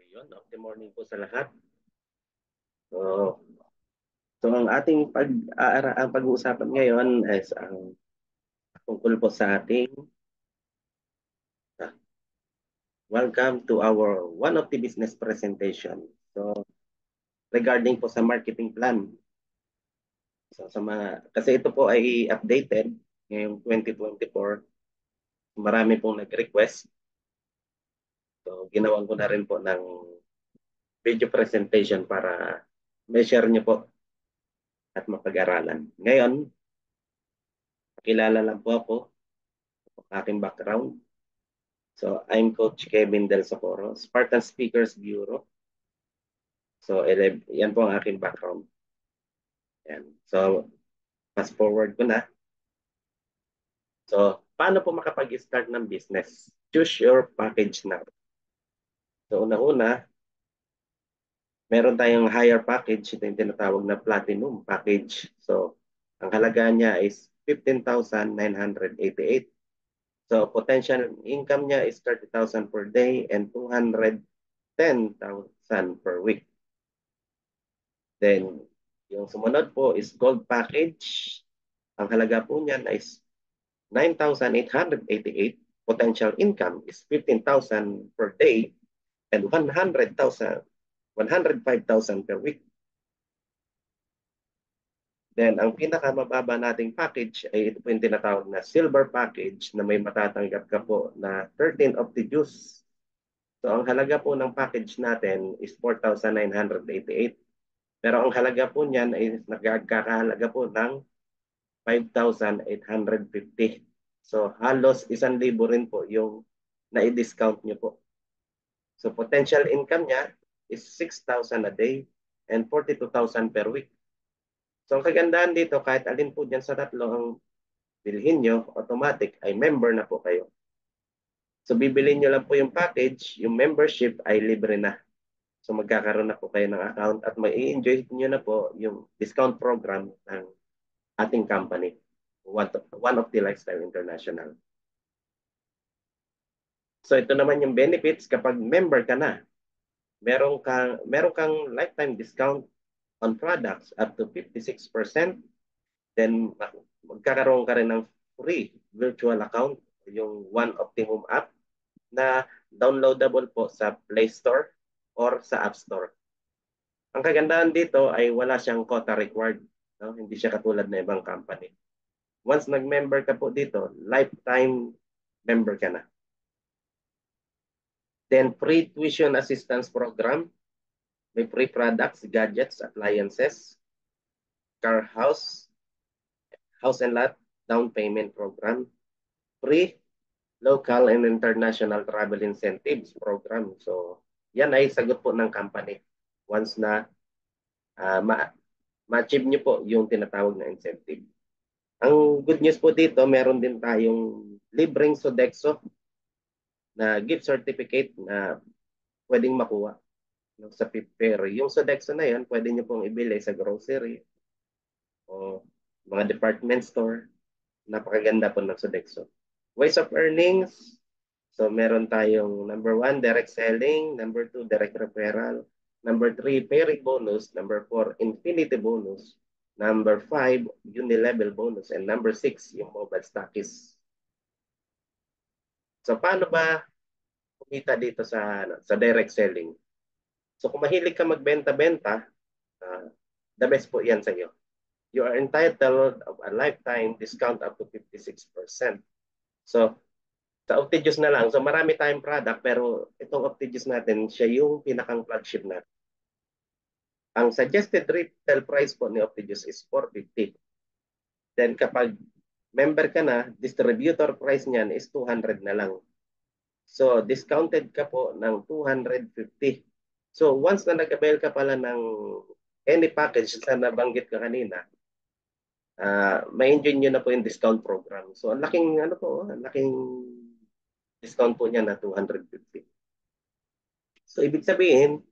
Ayun, good morning po sa lahat. So, ang ating ang pag-uusapan ngayon is ang tungkol po sa ating uh, welcome to our one of the business presentation. So, regarding po sa marketing plan. So, kasi ito po ay updated ngayong 2024. Marami pong nag-request. So, ginawan ko na rin po ng video presentation para may share niyo po at mapag-aralan. Ngayon, pakilala lang po ako, aking background. So, I'm Coach Kevin Del Socorro, Spartan Speakers Bureau. So, yan po ang aking background. Yan. So, fast forward ko na. So, paano po makapag-start ng business? Choose your package now. So, una-una, meron tayong higher package. Ito yung tinatawag na platinum package. So, ang halaga niya is 15,988. So, potential income niya is 30,000 per day and 210,000 per week. Then, yung sumunod po is gold package. Ang halaga po niyan is 9,888. Potential income is 15,000 per day and 105,000 per week. Then, ang pinakamababa nating package ay ito po yung tinatawag na silver package na may matatanggap ka po na 13 of the juice. So, ang halaga po ng package natin is 4,988. Pero ang halaga po niyan ay nagkakahalaga po ng 5,850. So halos 1,000 rin po yung na-discount nyo po. So potential income niya is 6,000 a day and 42,000 per week. So ang kagandahan dito, kahit alin po dyan sa tatlo ang bilhin nyo, automatic ay member na po kayo. So bibilin nyo lang po yung package, yung membership ay libre na. So magkakaroon na po kayo ng account at mai-enjoy nyo na po yung discount program ng ating company, one of the Lifestyle International. So ito naman yung benefits kapag member ka na. Meron kang lifetime discount on products up to 56%. Then magkakaroon ka rin ng free virtual account, yung One Optimum app na downloadable po sa Play Store or sa App Store. Ang kagandahan dito ay wala siyang quota required. No? Hindi siya katulad ng ibang company. Once nag-member ka po dito, lifetime member ka na. Then free tuition assistance program. May free products, gadgets, appliances, car, house and lot, down payment program. Free local and international travel incentives program. So, yan ay sagot po ng company. Once na ma-achieve nyo po yung tinatawag na incentive. Ang good news po dito, meron din tayong libreng Sodexo na gift certificate na pwedeng makuha sa Pipper. Yung Sodexo na yan, pwede nyo pong ibili sa grocery o mga department store. Napakaganda po ng Sodexo. Ways of earnings. So meron tayong number 1, direct selling. Number 2, direct referral. Number 3, pairing bonus. Number 4, infinity bonus. Number 5, unilevel bonus. And number 6, yung mobile stockies. So paano ba kumita dito sa direct selling? So kung mahilig ka magbenta-benta, the best po yan sa iyo. You are entitled of a lifetime discount up to 56%. So, sa Optijuice na lang. So, marami tayong product, pero itong Optijuice natin, siya yung pinakang flagship natin. Ang suggested retail price po ni Optijuice is 450. Then, kapag member ka na, distributor price niyan is 200 na lang. So, discounted ka po ng 250. So, once na nag-avail ka pala ng any package na nabanggit ka kanina, may enjoy nyo na po yung discount program. So, ang laking, laking discount po niya na 250. So, ibig sabihin,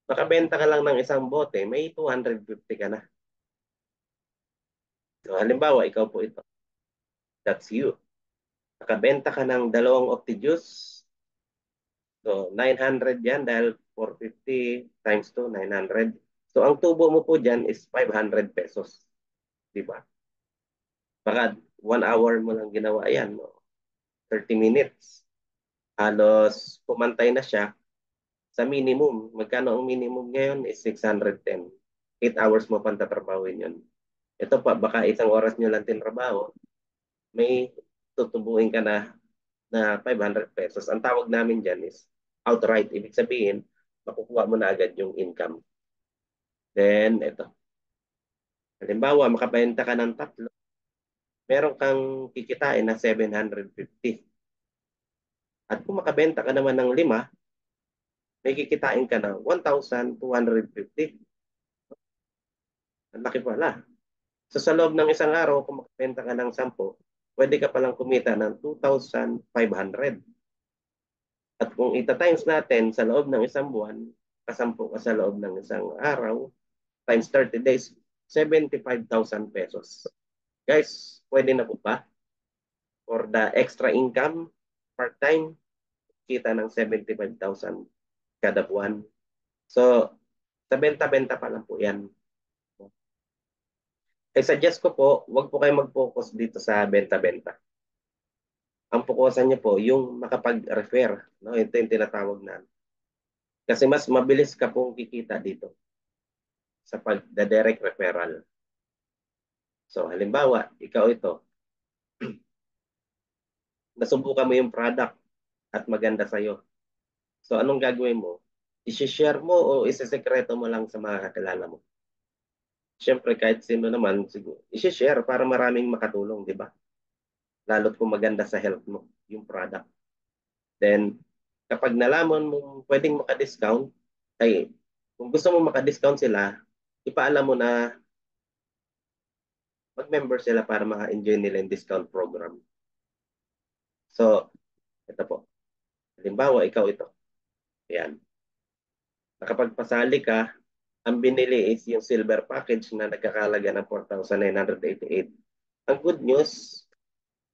makabenta ka lang ng isang bote, may 250 ka na. So, halimbawa, ikaw po ito. That's you. Nakabenta ka ng 2 Optijuice. So, 900 yan dahil 450 times 2, 900. So ang tubo mo po dyan is 500 pesos. Di ba? Baka 1 hour mo lang ginawa yan. No? 30 minutes. Halos pumantay na siya sa minimum. Magkano ang minimum ngayon is 610. 8 hours mo pang tatrabawin yun. Ito pa, baka isang oras nyo lang tinrabaho, may tutubuin ka na 500 pesos. Ang tawag namin dyan is outright. Ibig sabihin, makukuha mo na agad yung income. Then, ito. Halimbawa, makabenta ka ng 3, meron kang kikitain na 750. At kung makabenta ka naman ng 5, may kikitain ka na 1,250. Ang laki pala. So sa loob ng isang araw, kung makabenta ka ng 10, pwede ka palang kumita ng 2,500. At kung ita-times natin sa loob ng isang buwan, kasampu ka sa loob ng isang araw, times 30 days, 75,000 pesos. Guys, pwede na po ba? For the extra income, part-time, kita ng 75,000 kada buwan. So, sa benta-benta pa lang po yan. I suggest ko po, wag po kayo mag-focus dito sa benta-benta. Ang fokusan niyo po, yung makapag-refer. No? Ito yung tinatawag na. Kasi mas mabilis ka pong kikita dito sa pag-direct referral. So, halimbawa, ikaw ito, nasubukan mo yung product at maganda sa'yo. So, anong gagawin mo? I-share mo o isisekreto mo lang sa mga kakilala mo? Siyempre, kahit sino naman, siguro, i-share para maraming makatulong, di ba? Lalo't kung maganda sa health mo, yung product. Then, kapag nalaman mo pwedeng maka-discount, ay, kung gusto mo maka-discount sila, ipaalam mo na mag-member sila para maka-enjoy nila yung discount program. So, ito po. Halimbawa, ikaw ito. Ayan. Nakapagpasali ka, ang binili is yung silver package na nagkakalaga ng 4,988. Ang good news,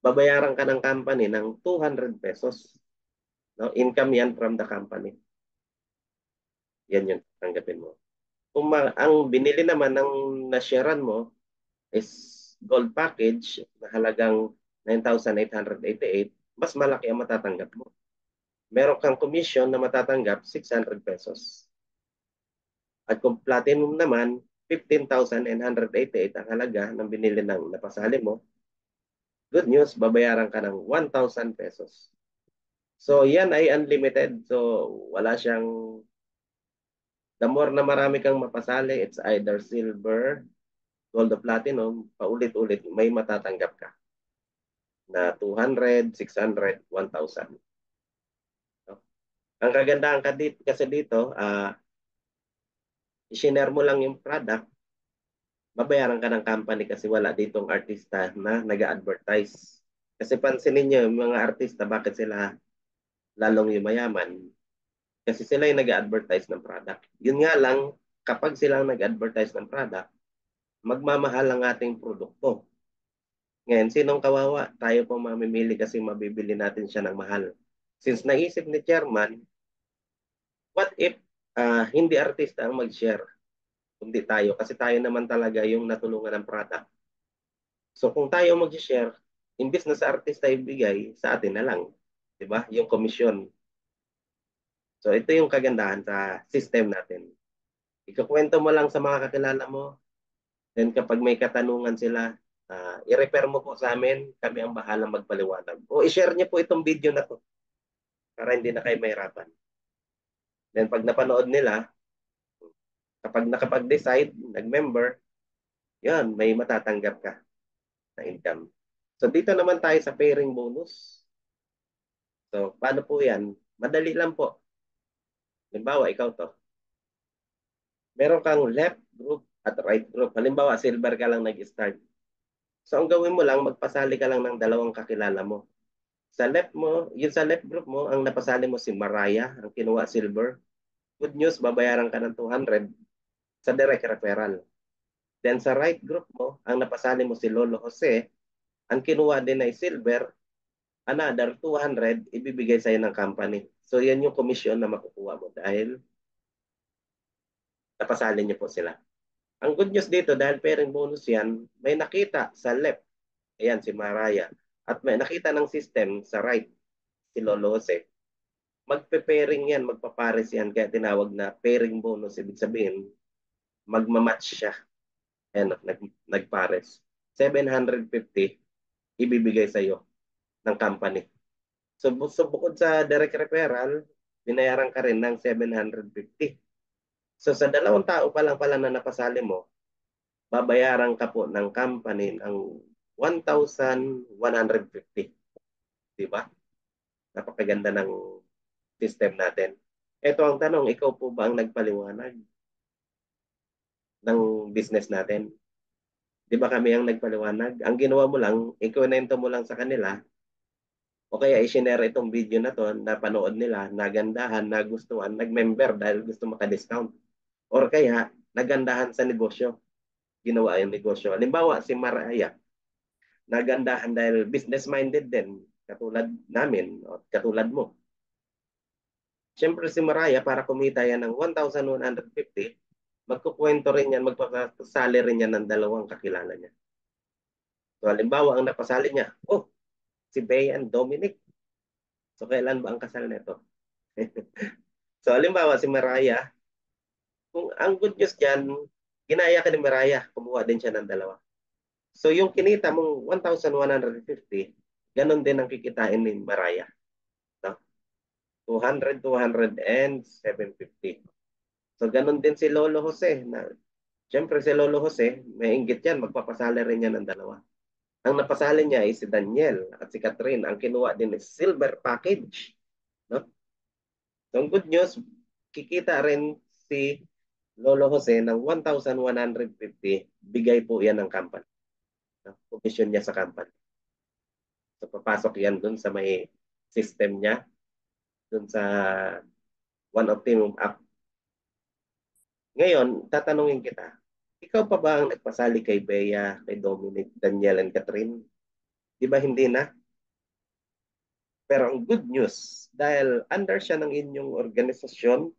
babayaran ka ng company ng 200 pesos. No? Income yan from the company. Yan yung tanggapin mo. Kung ang binili naman ng nasharean mo is gold package na halagang 9,888, mas malaki ang matatanggap mo. Meron kang commission na matatanggap 600 pesos. At kung platinum naman, 15,988 ang halaga ng binili ng napasali mo. Good news, babayaran ka ng 1,000 pesos. So, yan ay unlimited. So, wala siyang, the more na marami kang mapasali, it's either silver, gold o platinum, paulit-ulit, may matatanggap ka na 200, 600, 1,000. No? Ang kagandahan ka dito, kasi dito, i-share mo lang yung product, babayaran ka ng company kasi wala ditong artista na nag-advertise. Kasi pansinin nyo, yung mga artista, bakit sila lalong yumayaman? Kasi sila yung nag-advertise ng product. Yun nga lang, kapag sila nag-advertise ng product, magmamahal ang ating produkto. Ngayon, sinong kawawa? Tayo po mamimili kasi mabibili natin siya ng mahal. Since naisip ni Chairman, what if hindi artista ang mag-share? Kundi tayo. Kasi tayo naman talaga yung natulungan ng product. So kung tayo mag-share, imbis na sa artista ibigay, sa atin na lang. 'Di ba? Yung commission. So ito yung kagandahan sa system natin. Ikukwento mo lang sa mga kakilala mo, then kapag may katanungan sila, i-refer mo po sa amin, kami ang bahalang magpaliwanag. O i-share niyo po itong video na to para hindi na kayo mahirapan. Then pag napanood nila, kapag nakapag-decide, nag-member, yan, may matatanggap ka na income. So dito naman tayo sa pairing bonus. So paano po yan? Madali lang po. Halimbawa, ikaw to. Meron kang left group at right group. Halimbawa, silver ka lang nag-start. So ang gawin mo lang, magpasali ka lang ng 2 kakilala mo. Sa left mo, yun sa left group mo, ang napasali mo si Mariah, ang kinuha silver. Good news, babayaran ka ng 200 sa direct referral. Then sa right group mo, ang napasali mo si Lolo Jose, ang kinuha din ay silver, another 200 ibibigay sa'yo ng company. So yan yung commission na makukuha mo dahil Napasali niyo po sila. Ang good news dito, dahil pairing bonus yan, may nakita sa left, ayan si Maraya, at may nakita ng system sa right, si Lolo Jose. Magpe-pairing yan, magpapares yan, kaya tinawag na pairing bonus. Ibig sabihin, magmamatch siya. Ayan, nagpares. 750 ibibigay sa iyo ng company. So bukod sa direct referral, binayaran ka rin ng 750. So sa dalawang tao pa lang pala na napasali mo, babayaran ka po ng company ng 1,150. Di ba? Napakaganda ng system natin. Ito ang tanong, ikaw po ba ang nagpaliwanag ng business natin? Di ba kami ang nagpaliwanag? Ang ginawa mo lang, ikunento mo lang sa kanila, o kaya i-share itong video na to, na panood nila, nagandahan, nagustuhan, nag-member dahil gusto maka-discount. Or kaya, nagandahan sa negosyo, ginawa yung negosyo. Halimbawa, si Maraya, nagandahan dahil business-minded din, katulad namin, o katulad mo. Siyempre si Maraya, para kumita yan ng 1,150, magkukwento rin yan, magpapasali rin yan ng dalawang kakilala niya. So halimbawa, ang napasali niya, oh, si Bea and Dominic. So kailan ba ang kasal nito? So halimbawa, si Maraya, kung ang good news dyan, ginaya ka ni Maraya, kumuha din siya ng dalawa. So yung kinita mong 1,150, ganon din ang kikitain ni Maraya. No? 200, 200, and 750. So ganun din si Lolo Jose. Siyempre si Lolo Jose, may inggit yan, magpapasali rin yan ng dalawa. Ang napasali niya ay si Daniel at si Catherine. Ang kinuha din is silver package. No? So ang good news, kikita rin si Lolo Jose ng 1,150. Bigay po yan ng company. No? Commission niya sa company. So papasok yan dun sa may system niya, dun sa one of team app. Ngayon, tatanungin kita, ikaw pa ba ang nagpasali kay Bea, kay Dominic, Daniel, and Catherine? Di ba hindi na? Pero ang good news, dahil under siya ng inyong organisasyon,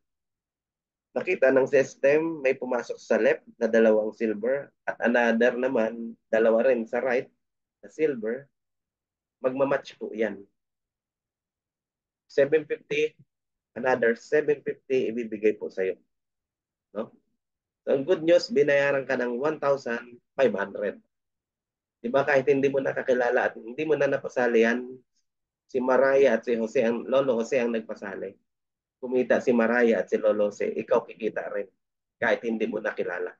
nakita ng system, may pumasok sa left na dalawang silver at another naman, dalawa rin sa right na silver, magmamatch po yan. 750, another 750 ibibigay po sa'yo. No? So, ang good news, binayaran ka ng 1,500. Di ba kahit hindi mo nakakilala at hindi mo na napasali yan, si Maraya at si Jose, ang Lolo Jose ang nagpasali. Kumita si Maraya at si Lolo Jose, ikaw kikita rin kahit hindi mo nakilala.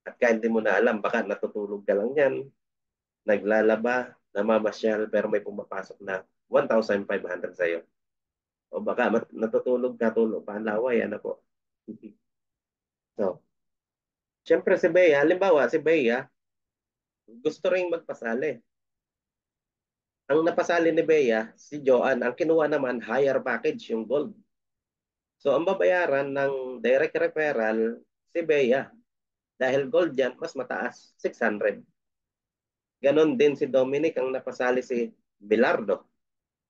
At kahit hindi mo na alam, baka natutulog ka lang yan, naglalaba, namamasyal, pero may pumapasok na 1,500 sa'yo. O baka natutulog ka, tulog pa, laway, ano po. So, syempre si Bea, halimbawa si Bea, gusto rin magpasali. Ang napasali ni Bea, si Joanne, ang kinuha naman, higher package, yung gold. So, ang babayaran ng direct referral, si Bea. Dahil gold yan, mas mataas, 600. Ganon din si Dominic, ang napasali si Bilardo.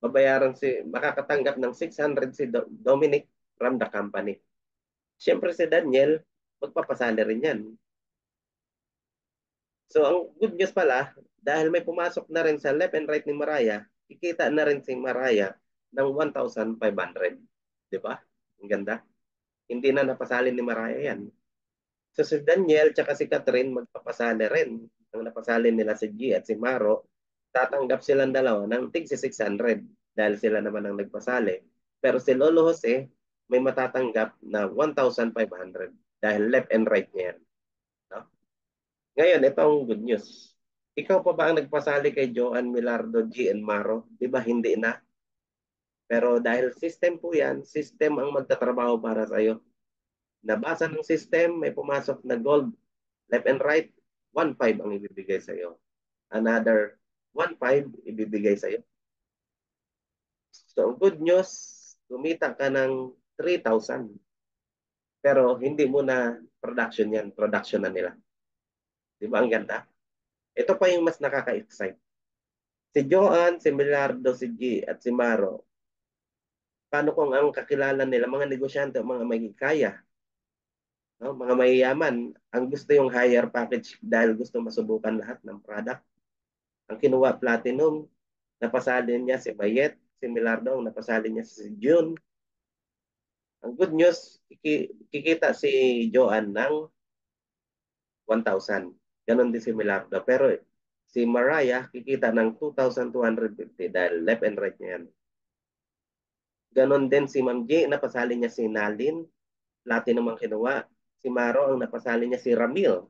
Makakatanggap ng 600 si Dominic from the company. Siyempre si Daniel, magpapasali rin yan. So, ang good news pala, dahil may pumasok na rin sa left and right ni Maraya, kikita na rin si Maraya ng 1,500. Di ba? Ang ganda. Hindi na napasali ni Maraya yan. So si Daniel tsaka si Catherine magpapasali rin. Ang napasali nila si G at si Maro, tatanggap silang dalawa ng tig 600 dahil sila naman ang nagpasali. Pero si Lolo Jose may matatanggap na 1,500 dahil left and right niya yan. No? Ngayon, ito ang good news. Ikaw pa ba ang nagpasali kay Joan Milardo, G and Maro? Di ba hindi na? Pero dahil system po yan, system ang magtatrabaho para sa iyo. Nabasa ng system, may pumasok na gold, left and right, 1,500 ang ibibigay sa iyo. Another 1,500 ibibigay sa iyo. So, good news, kumita ka ng 3,000. Pero hindi mo na production yan, production na nila. Di ba ang ganda? Ito pa yung mas nakaka-excite. Si Joan, si Milardo, si G, at si Maro, paano kung ang kakilala nila, mga negosyante, mga magkikaya, No? Mga mayayaman, ang gusto yung higher package dahil gusto masubukan lahat ng product. Ang kinuha platinum, napasalin niya si Bayet, si Milardong, napasalin niya si June. Ang good news, kikita si Joan ng 1,000. Ganon din si Milardo. Pero si Mariah kikita ng 2,250 dahil left and right niya yan. Ganon din si Ma'am J, napasali niya si Nalin, platinum ang kinuha. Si Maro, ang napasali niya si Ramil,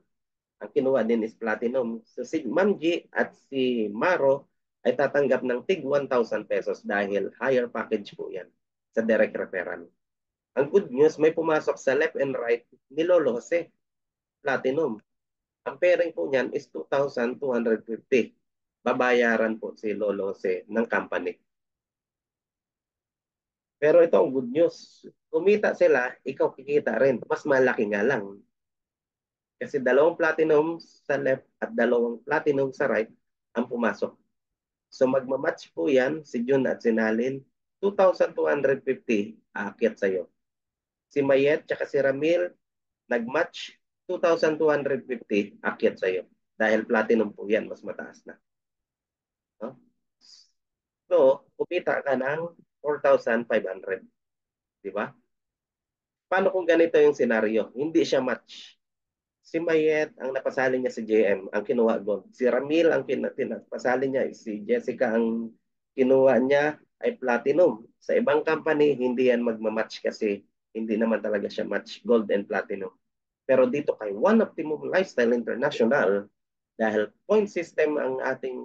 ang kinuha din is platinum. So si Ma'am G at si Maro ay tatanggap ng tig 1,000 pesos dahil higher package po yan sa direct referral. Ang good news, may pumasok sa left and right ni Lolo Jose, platinum. Ang pairing po niyan is 2,250. Babayaran po si Lolo Jose ng company. Pero ito ang good news. Kumita sila, ikaw kikita rin. Mas malaki nga lang. Kasi dalawang platinum sa left at dalawang platinum sa right ang pumasok. So magmamatch po yan, si Jun at si Nalin, 2,250 aakyat sa'yo. Si Mayet at si Ramil, nagmatch, 2,250 aakyat sa'yo. Dahil platinum po yan, mas mataas na. No? So, kumita ka ng 4,500. Di ba? Paano kung ganito yung senaryo? Hindi siya match. Si Mayet, ang napasali niya si JM, ang kinuha gold. Si Ramil, ang pinapasali niya, si Jessica, ang kinuha niya ay platinum. Sa ibang company, hindi yan magmamatch kasi hindi naman talaga siya match gold and platinum. Pero dito kay One Optimum Lifestyle International, dahil point system ang ating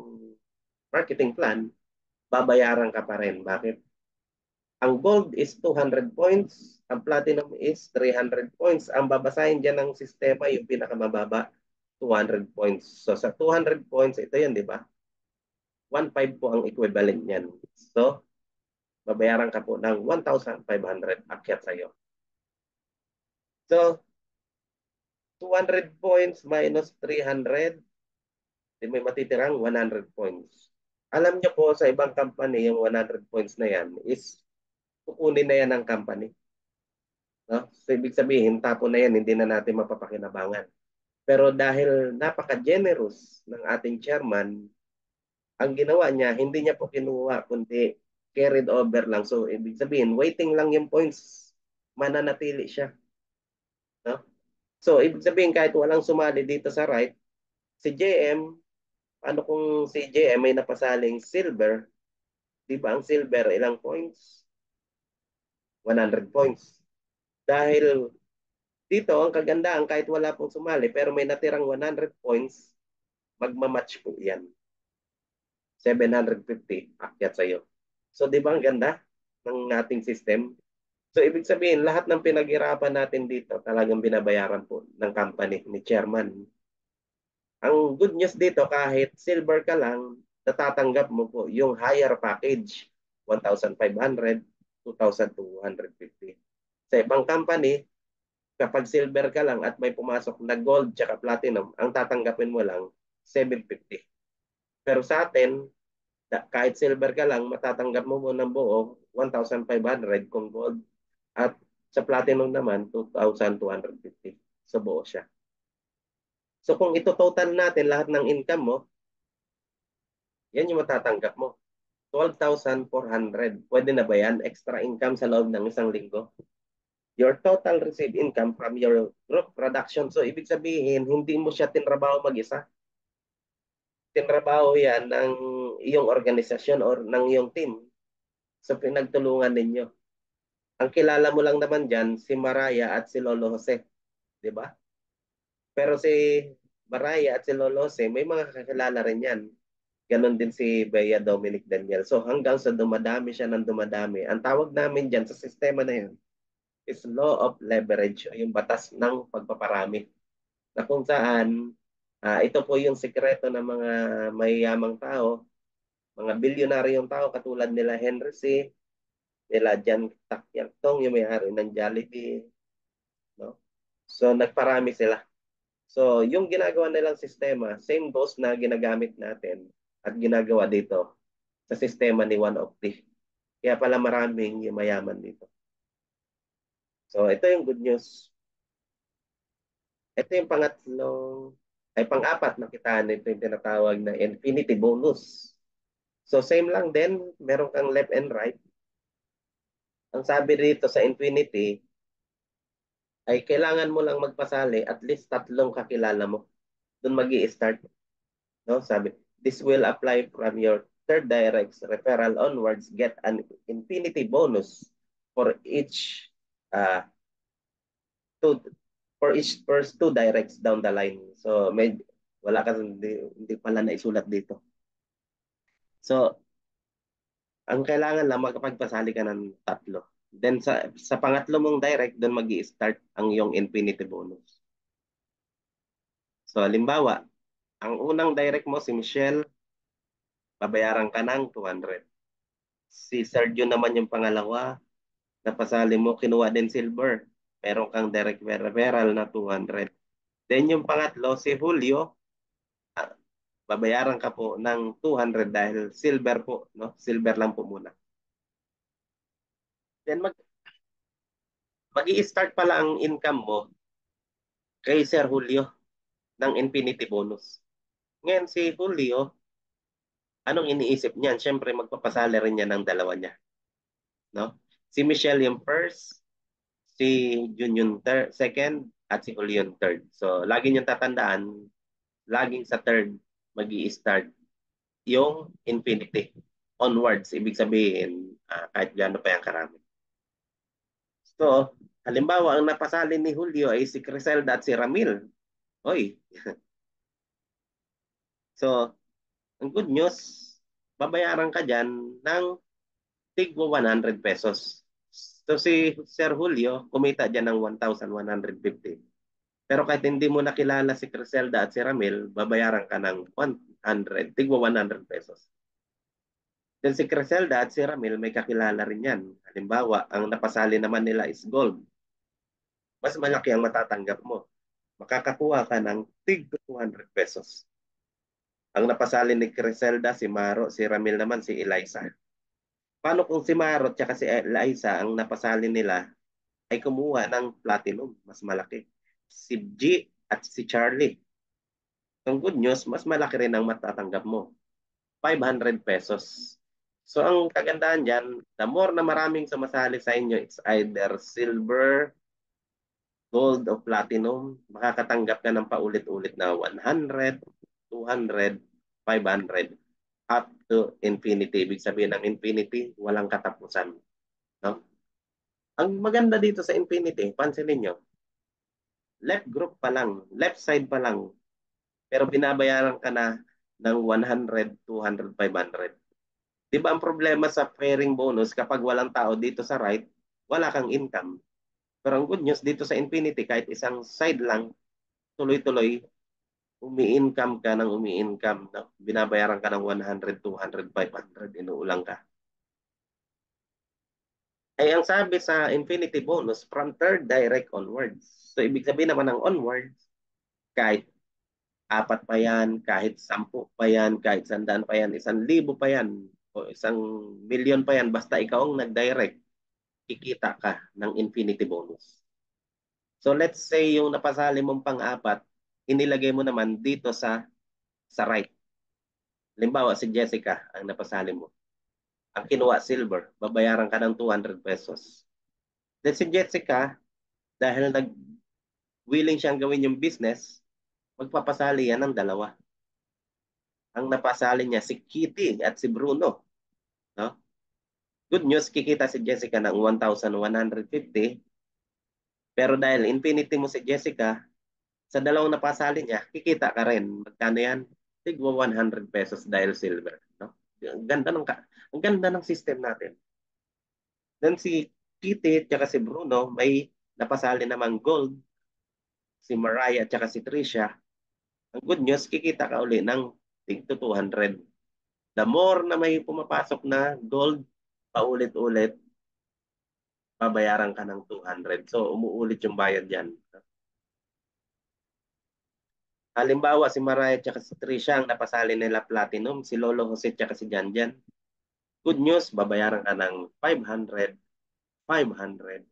marketing plan, babayaran ka pa rin. Bakit? Ang gold is 200 points, ang platinum is 300 points. Ang babasahin dyan ng sistema, yung pinakamababa, 200 points. So sa 200 points, ito yan, di ba? 1,500 po ang equivalent niyan. So, babayaran ka po ng 1,500 akyat sa'yo. So, 200 points minus 300, di may matitirang 100 points. Alam niyo po, sa ibang company, yung 100 points na yan is kukunin na yan ng company. No? So, ibig sabihin, tapo na yan, hindi na natin mapapakinabangan. Pero dahil napaka-generous ng ating chairman, ang ginawa niya, hindi niya po kinuha, kundi carried over lang. So, ibig sabihin, waiting lang yung points, mananatili siya. No? So, ibig sabihin, kahit walang sumali dito sa right, si JM, ano kung si JM may napasaling silver, di ba ang silver, ilang points? 100 points. Dahil dito, ang kagandaan, kahit wala pong sumali, pero may natirang 100 points, magmamatch po yan. 750 akyat sa'yo. So, di ba ang ganda ng ating system? So, ibig sabihin, lahat ng pinaghirapan natin dito, talagang binabayaran po ng company ni chairman. Ang good news dito, kahit silver ka lang, natatanggap mo po yung higher package, 1,500, 2,250. Sa ibang company, kapag silver ka lang at may pumasok na gold tsaka platinum, ang tatanggapin mo lang 750. Pero sa atin, kahit silver ka lang, matatanggap mo ng buo 1,500 kung gold. At sa platinum naman, 2,250. So buo siya. So kung ito total natin lahat ng income mo, yan yung matatanggap mo. 12,400. Pwede na ba yan? Extra income sa loob ng isang linggo. Your total received income from your group production. So ibig sabihin, hindi mo siya tinrabaho mag-isa. Tinrabaho yan ng iyong organisasyon or ng iyong team. So pinagtulungan ninyo. Ang kilala mo lang naman dyan, si Maraya at si Lolo Jose. Di ba? Pero si Maraya at si Lolo Jose, may mga kakilala rin yan. Ganon din si Bea Dominic Daniel. So hanggang sa dumadami siya ng dumadami, ang tawag namin dyan sa sistema na yan is law of leverage, o yung batas ng pagpaparami. Na kung saan, ito po yung sikreto ng mga mayayamang tao, mga bilyonaryong tao katulad nila Henry C., nila Jan Takyartong, yung may-ari ng Jollibee. No? So nagparami sila. So yung ginagawa nilang sistema, same goes na ginagamit natin at ginagawa dito sa sistema ni One of the. Kaya pala maraming yung mayaman dito. So ito yung good news. Ito yung pangatlong, ay pang-apat na kitaan nito yung tinatawag na infinity bonus. So same lang din, meron kang left and right. Ang sabi dito sa infinity ay kailangan mo lang magpasali at least tatlong kakilala mo. Doon magi-start, no? Sabi, this will apply from your third direct referral onwards, get an infinity bonus for each uh, two for each first two directs down the line. So wala ka hindi pala naisulat dito. So ang kailangan lang makapagpasali ka ng tatlo. Then sa pangatlo mong direct, doon magi-start ang iyong infinity bonus. So halimbawa, ang unang direct mo si Michelle, babayaran ka ng 200. Si Sergio naman yung pangalawa, napasali mo, kinuha din silver. Meron kang direct referral na 200. Then yung pangatlo, si Julio, ah, babayaran ka po ng 200 dahil silver po, no? Silver lang po muna. Then mag-i-start pala ang income mo kay Sir Julio ng infinity bonus. Ngayon si Julio, anong iniisip niyan? Siyempre magpapasali rin niya ng dalawa niya, no? Si Michelle yung first, si Jun yung second, at si Julio yung third. So lagi niyong tatandaan, laging sa third mag-i-start yung infinity onwards. Ibig sabihin, kahit gaano pa yung karami. So, halimbawa, ang napasali ni Julio ay si Criselda at si Ramil. Oy, so, ang good news, babayaran ka dyan ng tigwa 100 pesos. So, si Sir Julio, kumita dyan ng 1,150. Pero kahit hindi mo nakilala si Criselda at si Ramil, babayaran ka ng 100, tigwa 100 pesos. Then si Criselda at si Ramil, may kakilala rin yan. Halimbawa, ang napasali naman nila is gold. Mas malaki ang matatanggap mo. Makakakuha ka ng tig 200 pesos. Ang napasali ni Criselda, si Maro, si Ramil naman, si Eliza. Paano kung si Maro at si Eliza ang napasali nila ay kumuha ng platinum, mas malaki? Si G at si Charlie. Ang good news, mas malaki rin ang matatanggap mo. 500 pesos. So ang kagandahan dyan, the more na maraming sumasali sa inyo, it's either silver, gold, o platinum, makakatanggap ka ng paulit-ulit na 100, 200, 500, up to infinity. Ibig sabihin ng infinity, walang katapusan. No? Ang maganda dito sa infinity, pansinin nyo, left group pa lang, left side pa lang, pero binabayaran ka na ng 100, 200, 500. Di ba ang problema sa pairing bonus kapag walang tao dito sa right, wala kang income. Pero ang good news dito sa Infinity, kahit isang side lang, tuloy-tuloy, umi-income ka ng umi-income. No? Binabayaran ka ng 100, 200, 500, inuulang ka. Ay ang sabi sa Infinity bonus, from third direct onwards. So ibig sabihin naman ng onwards, kahit apat pa yan, kahit 10 pa yan, kahit 100 pa yan, 1,000 pa yan, o 1,000,000 pa yan, basta ikaw ang nag-direct, kikita ka ng infinity bonus. So let's say yung napasali mong pang-apat, inilagay mo naman dito sa right. Halimbawa si Jessica ang napasali mo. Ang kinuha silver, babayaran ka ng 200 pesos. Then si Jessica, dahil willing siyang gawin yung business, magpapasali yan ng dalawa. Ang napasali niya si Kitty at si Bruno. No? Good news, kikita si Jessica ng 1,150. Pero dahil infinity mo si Jessica, sa dalawang napasali niya, kikita ka rin. Magkano yan? Tigwa 100 pesos dahil silver. No? Ang ganda ng system natin. Then si Kitty at si Bruno, may napasali namang gold, si Mariah at si Trisha. Ang good news, kikita ka uli ng tig to 200. The more na may pumapasok na gold, paulit-ulit, babayaran ka ng 200. So, umuulit yung bayad yan. Halimbawa, si Mariah at si Trisha ang napasali nila platinum, si Lolo Jose at si Janjan. Good news, babayaran ka ng 500, 500,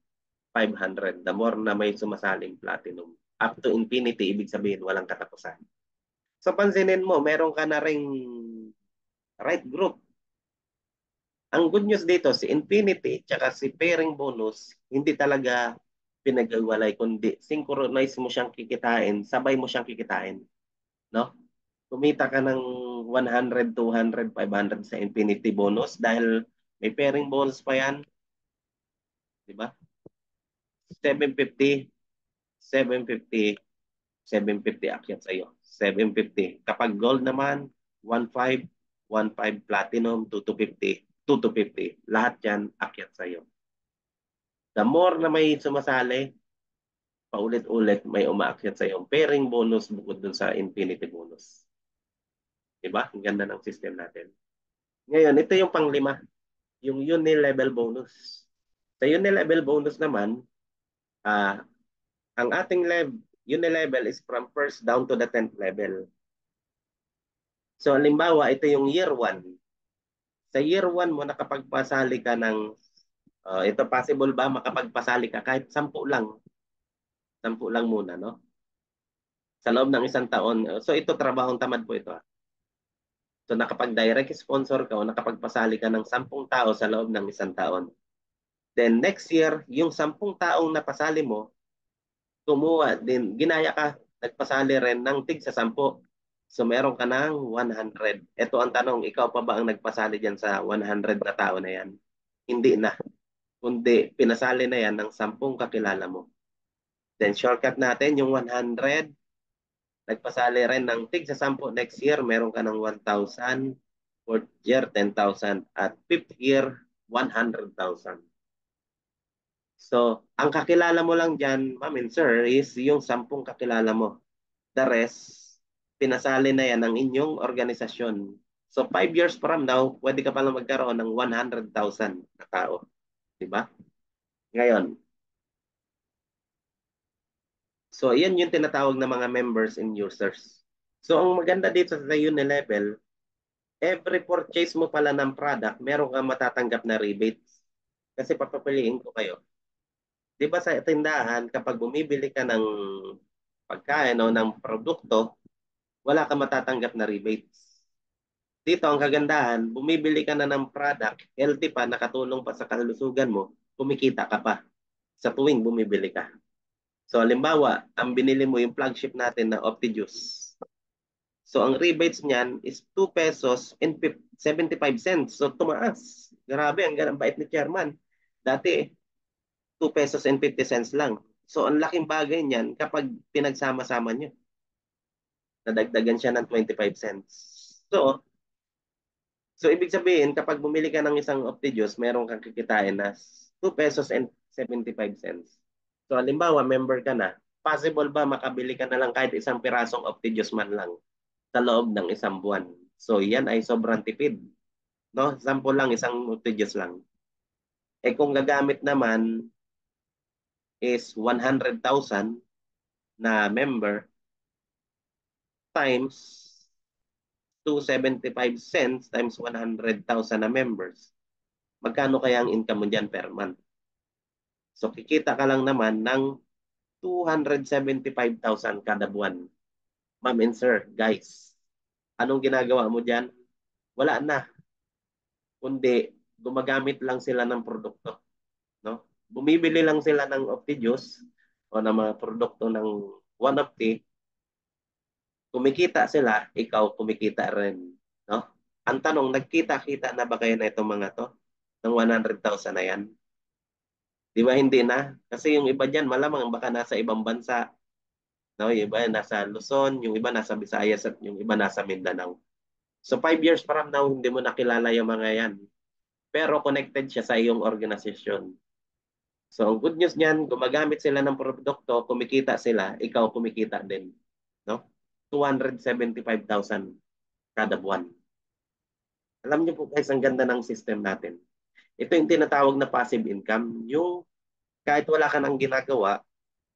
500. The more na may sumasaling platinum. up to infinity, ibig sabihin walang katapusan. So pansinin mo, meron ka na ring right group. Ang good news dito, si infinity tsaka si pairing bonus, hindi talaga pinag-iwalay, kundi synchronize mo siyang kikitain, sabay mo siyang kikitain. No? Kumita ka ng 100, 200, 500 sa infinity bonus dahil may pairing bonus pa yan. Di ba? 750, 750, 750 akyat sa'yo. 750. Kapag gold naman, 1.5, 1.5 platinum, 2 to 50. Lahat yan akyat sa'yo. The more na may sumasali, paulit-ulit may umaakyat sa'yo. Pairing bonus bukod dun sa infinity bonus. Diba? Ang ganda ng system natin. Ngayon, ito yung panglima. Yung uni-level bonus. Sa uni-level bonus naman, ang ating uni-level is from first down to the 10th level. So, halimbawa, ito yung year 1. Sa year 1 mo, nakapagpasali ka ng, ito possible ba makapagpasali ka kahit 10 lang. 10 lang muna, no? Sa loob ng isang taon. So, ito, trabahong tamad po ito. So, nakapag-direct sponsor ka o nakapagpasali ka ng 10 tao sa loob ng isang taon. Then, next year, yung 10 taong napasali mo, kumuha din, ginaya ka, nagpasali rin ng tig sa 10. So meron ka ng 100. Ito ang tanong, ikaw pa ba ang nagpasali dyan sa 100 na tao na yan? Hindi na. Kundi pinasali na yan ng 10 kakilala mo. Then shortcut natin yung 100. Nagpasali rin ng tig sa 10 next year. Meron ka ng 1,000. Fourth year, 10,000. At fifth year, 100,000. So, ang kakilala mo lang dyan, ma'am and sir, is yung 10 kakilala mo. The rest, pinasali na yan ng inyong organisasyon. So 5 years from now, pwede ka palang magkaroon ng 100,000 na tao. Diba? Ngayon, so yan yung tinatawag na mga members and users. So ang maganda dito sa Unilevel, every purchase mo pala ng product, meron kang matatanggap na rebates. Kasi papapiliin ko kayo. Diba sa tindahan, kapag bumibili ka ng pagkain o ng produkto, wala kang matatanggap na rebates. Dito ang kagandahan, bumibili ka na ng product, healthy pa, nakatulong pa sa kalusugan mo, kumikita ka pa sa tuwing bumibili ka. So halimbawa, ang binili mo yung flagship natin na Optijuice. So ang rebates niyan is 2 pesos and 75 cents. So tumaas. Grabe, ang bait ni chairman. Dati 2 pesos and 50 cents lang. So ang laking bagay niyan kapag pinagsama-sama niyo. Nadagdagan siya ng 25 cents. So, ibig sabihin, kapag bumili ka ng isang Optijuice, meron kang kikitain na 2 pesos and 75 cents. So, halimbawa, member ka na, possible ba makabili ka na lang kahit isang pirasong Optijuice man lang sa loob ng isang buwan? So, yan ay sobrang tipid. No? Sample lang, isang Optijuice lang. Eh kung gagamit naman is 100,000 na member times 275 cents times 100,000 na members, magkano kaya ang income mo dyan per month? So kikita ka lang naman ng 275,000 kada buwan. Ma'am and sir, guys, anong ginagawa mo dyan? Wala na. Kundi gumagamit lang sila ng produkto. No? Bumibili lang sila ng Optijuice o ng mga produkto ng One of Tea. Kumikita sila, ikaw kumikita rin. No? Ang tanong, nagkita-kita na ba kayo na itong mga to? Ng 100,000 na yan? Di ba hindi na? Kasi yung iba dyan, malamang baka nasa ibang bansa. No? Yung iba nasa Luzon, yung iba nasa Visayas, at yung iba nasa Mindanao. So 5 years from now, hindi mo nakilala yung mga yan. Pero connected siya sa iyong organisasyon. So ang good news niyan, gumagamit sila ng produkto, kumikita sila, ikaw kumikita din. No? 275,000 kada buwan. Alam niyo po guys, ang ganda ng system natin. Ito yung tinatawag na passive income. Yung kahit wala ka nang ginagawa,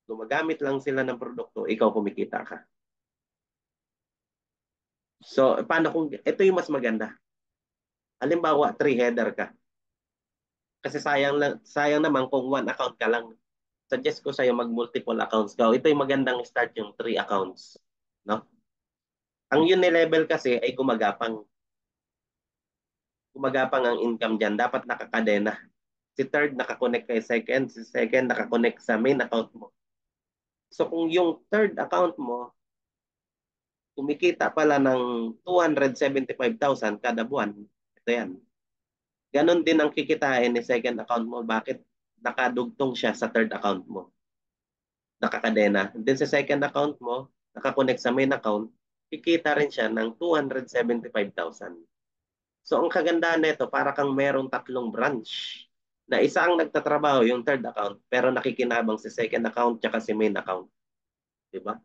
gumagamit lang sila ng produkto, ikaw kumikita ka. So, paano kung, ito yung mas maganda. Halimbawa, 3-header ka. Kasi sayang naman kung one account ka lang suggest ko sa'yo mag-multiple accounts ka. Ito yung magandang start yung 3 accounts. No? Ang level kasi ay gumagapang. Gumagapang ang income dyan. Dapat nakakadena. Si third nakakonect kay second. Si second nakakonect sa main account mo. So kung yung third account mo, kumikita pala ng 275,000 kada buwan. Ito yan. Ganon din ang kikitain ni second account mo. Bakit? Nakadugtong siya sa third account mo. Nakakadena. Then sa second account mo, nakakonect sa main account, kikita rin siya ng 275,000. So ang kagandahan nito, para kang merong 3 branch. Na isa ang nagtatrabaho, yung third account, pero nakikinabang si second account tsaka si main account. Diba?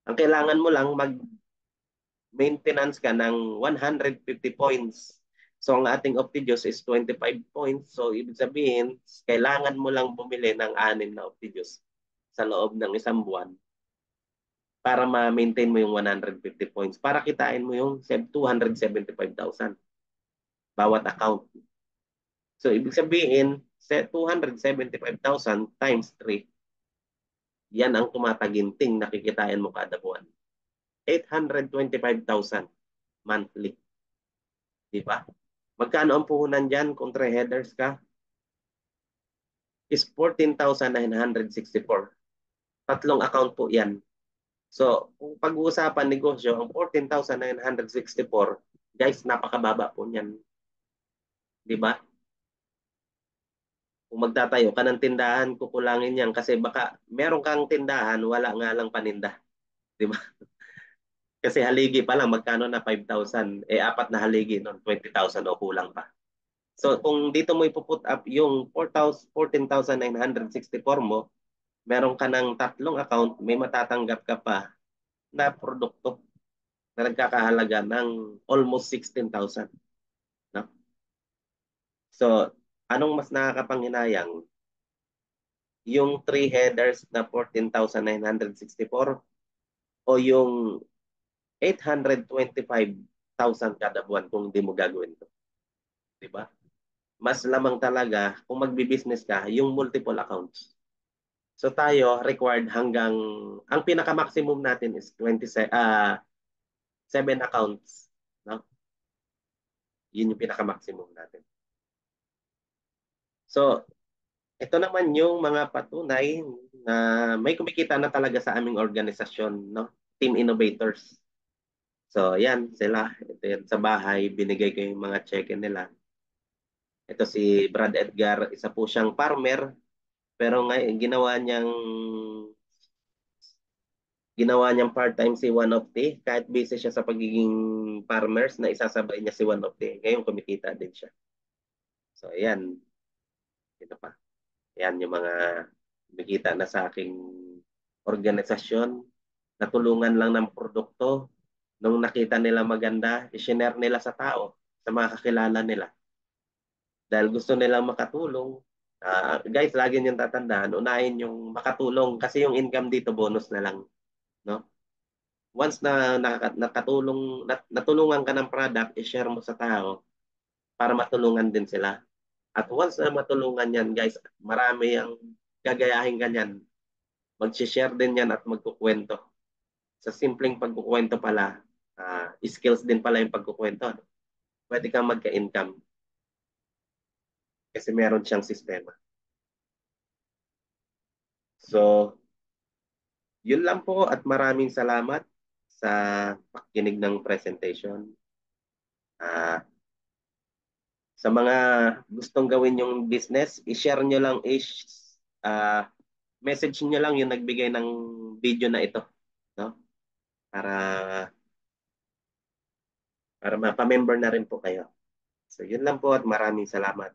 Ang kailangan mo lang mag-maintenance ka ng 150 points. So ang ating Optidios is 25 points. So ibig sabihin, kailangan mo lang bumili ng 6 na Optidios sa loob ng isang buwan para ma-maintain mo yung 150 points. Para kitain mo yung 275,000 bawat account. So ibig sabihin, 275,000 times 3, yan ang tumataginting na kikitain mo kada buwan. 825,000 monthly. Di ba? Magkano ang puhunan dyan kung 3 headers ka? Is 14,964. 3 account po yan. So, kung pag-uusapan negosyo, ang 14,964, guys, napakababa po niyan. Di ba? Kung magtatayo ka ng tindahan, kukulangin yan kasi baka meron kang tindahan, wala nga lang paninda. Di ba? Kasi haligi pa lang, magkano na 5,000? Eh, 4 na haligi noon, 20,000 o kulang pa. So, kung dito mo ipuput up yung 14,964 mo, meron ka ng 3 account, may matatanggap ka pa na produkto na nagkakahalaga ng almost 16,000. No? So, anong mas nakakapanghinayang? Yung 3 headers na 14,964 o yung 825,000 kada buwan kung hindi mo gagawin to. Di ba? Mas lamang talaga kung magbi-business ka, yung multiple accounts. So tayo, required hanggang, ang pinaka-maximum natin is 7 accounts. No? Yun yung pinaka-maximum natin. So, ito naman yung mga patunay na may kumikita na talaga sa aming organisasyon, no? Team Innovators. So, yan sila. Ito yan, sa bahay, binigay ko yung mga check nila. Ito si Brad Edgar, isa po siyang farmer, pero ngayon ginawa niyang part-time si One of the, kahit busy siya sa pagiging farmers, na isasabay niya si One of the. Ngayon kumikita din siya. So, ayan. Ito pa. Ayan yung mga kumikita na sa aking organisasyon. Natulungan lang ng produkto. Nung nakita nila maganda, i-share nila sa tao, sa mga kakilala nila. Dahil gusto nilang makatulong. Guys, lagi niyong tatandaan, unahin yung makatulong kasi yung income dito bonus na lang. No? Once na natulungan ka ng product, i-share mo sa tao para matulungan din sila. At once na matulungan yan, guys, marami ang gagayahin ganyan. Mag-share din yan at magkukwento. Sa simpleng pagkukwento pala, skills din pala yung pagkukwento. No? Pwede kang magka-income kasi meron siyang sistema. So, yun lang po at maraming salamat sa pakikinig ng presentation. Sa mga gustong gawin yung business, i-share nyo lang, uh, message nyo lang yung nagbigay ng video na ito. No? Para, para mapamember na rin po kayo. So, yun lang po at maraming salamat.